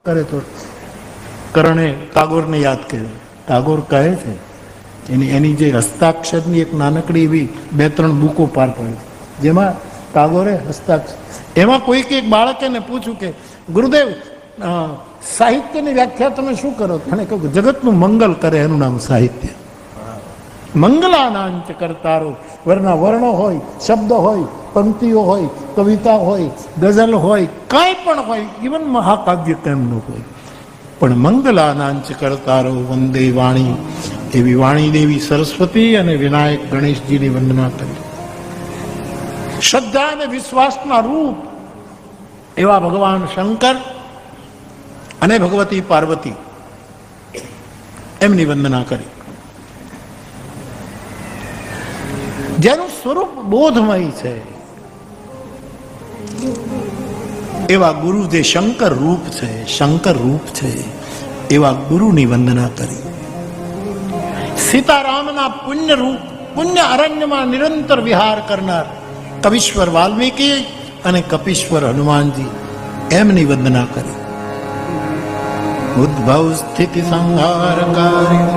કરે તો કરણે ટાગોરને યાદ કર્યું. ટાગોર કહે છે એની જે હસ્તાક્ષરની એક નાનકડી એવી 2-3 બુકો પાર પાડી, જેમાં ટાગોરે હસ્તાક્ષર, એમાં કોઈક એક બાળકે પૂછ્યું કે ગુરુદેવ સાહિત્યની વ્યાખ્યા તમે શું કરો? એને કહ્યું જગતનું મંગલ કરે એનું નામ સાહિત્ય. મંગલાનાંચ કરતારો, વર્ણા વર્ણો હોય, શબ્દો હોય, પંક્તિઓ હોય, કવિતા હોય, ગઝલ હોય, કાંઈ પણ હોય, ઇવન મહાકાવ્ય કેમ ન હોય, પણ મંગલાનાંચ કરતારો વંદે વાણી, એવી વાણી દેવી સરસ્વતી અને વિનાયક ગણેશજીની વંદના કરી. શ્રદ્ધા અને વિશ્વાસના રૂપ એવા ભગવાન શંકર અને ભગવતી પાર્વતી, એમની વંદના કરી. જેનું સ્વરૂપ બોધમય છે એવા ગુરુ, જે શંકર રૂપ છે, શંકર રૂપ છે એવા ગુરુની વંદના કરી. સીતારામના પુણ્ય રૂપ, પુણ્ય અરણ્યમાં નિરંતર વિહાર કરનાર કવિશ્વર વાલ્મીકી અને કપીશ્વર હનુમાનજી, એમની વંદના કરી. ઉદ્ભવ સ્થિતિ સંહારકારી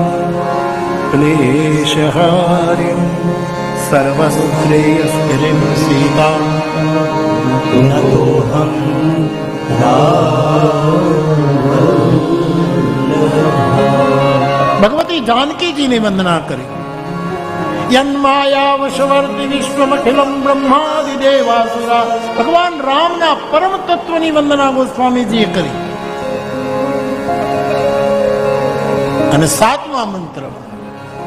ક્લેશહારી સર્વશ્રેયસ્કરીમ સીતા નતોહમ ભગવતી જાનકીજીની વંદના કરી. યન્માયાવશવર્તિ વિશ્વમખિલમ બ્રહ્માદિ દેવાસુરા, ભગવાન રામના પરમ તત્વની વંદના ગોસ્વામીજીએ કરી. અને 7મા મંત્ર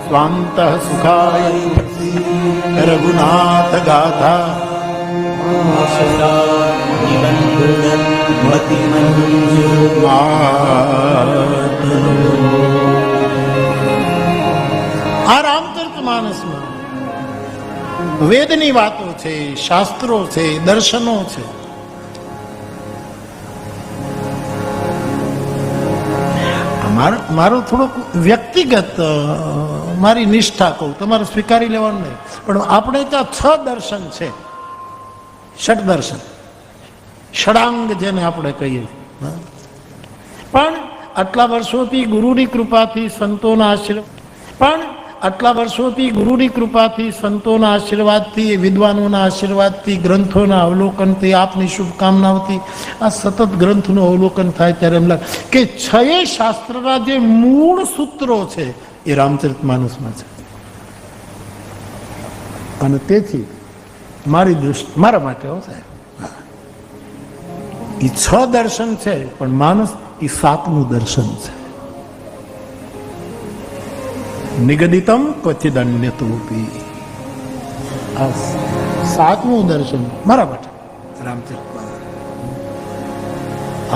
સ્વાંત સુખાય રઘુનાથ ગાથા આ રામચરિતમાનસમાં વેદની વાતો છે, શાસ્ત્રો છે, દર્શનો છે. મારો થોડોક વ્યક્તિગત મારી નિષ્ઠા કહું, તમારે સ્વીકારી લેવાનું નહીં, પણ આપણે ત્યાં 6 દર્શન છે. ષટ દર્શન, ષડાંગ જેને આપણે કહીએ. પણ આટલા વર્ષોથી ગુરુની કૃપાથી, સંતોના આશીર્વાદથી, વિદ્વાનોના આશીર્વાદથી, ગ્રંથોના અવલોકનથી, આપની શુભકામનાઓથી આ સતત ગ્રંથનું અવલોકન થાય ત્યારે એમ લાગે કે 6 શાસ્ત્રના જે મૂળ સૂત્રો છે એ રામચરિતમાનસમાં છે. અને તેથી મારી દૃષ્ટિ, મારા માટે એ 6 દર્શન છે, પણ માનસ એ 7મું દર્શન છે. નિગદિતમ ક્વચિદન્યતોપી, આ 7મું દર્શન મારા માટે રામચરિતમાનસ.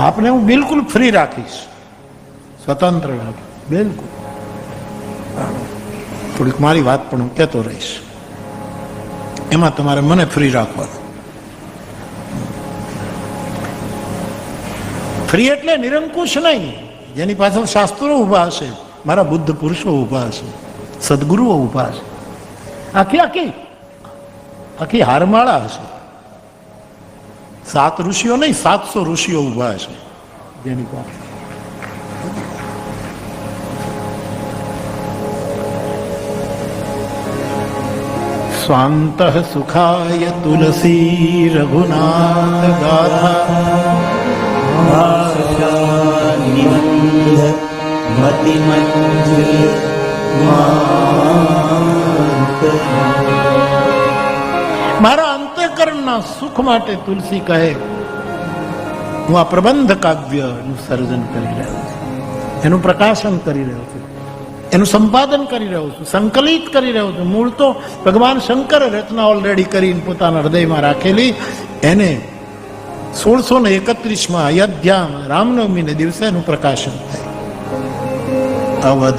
આપને હું બિલકુલ ફ્રી રાખીશ, સ્વતંત્ર રાખીશ, બિલકુલ. થોડીક મારી વાત પણ હું કહેતો રહીશ, એમાં તમારે મને ફ્રી રાખવાનું. ફ્રી એટલે નિરંકુશ નહીં, જેની પાછળ શાસ્ત્રો ઉભા હશે, મારા બુદ્ધ પુરુષો ઉભા હશે, સદગુરુઓ ઉભા હશે, આખી હારમાળા હશે. 7 ઋષિઓ નહીં, 700 ઋષિઓ ઉભા હશે જેની પાસે. સ્વાંત સુખાય તુલસી રઘુનાથ ગાથા મારા અંતઃકરણના સુખ માટે તુલસી કહે હું આ પ્રબંધ કાવ્યનું સર્જન કરી રહ્યો છું, એનું પ્રકાશન કરી રહ્યો છું, એનું સંપાદન કરી રહ્યો છું, સંકલિત કરી રહ્યો છું. મૂળ તો ભગવાન શંકરે રચના ઓલરેડી કરીને પોતાના હૃદયમાં રાખેલી, એને 1631માં અયોધ્યામાં રામનવમીને દિવસે એનું પ્રકાશન થાય. અવધ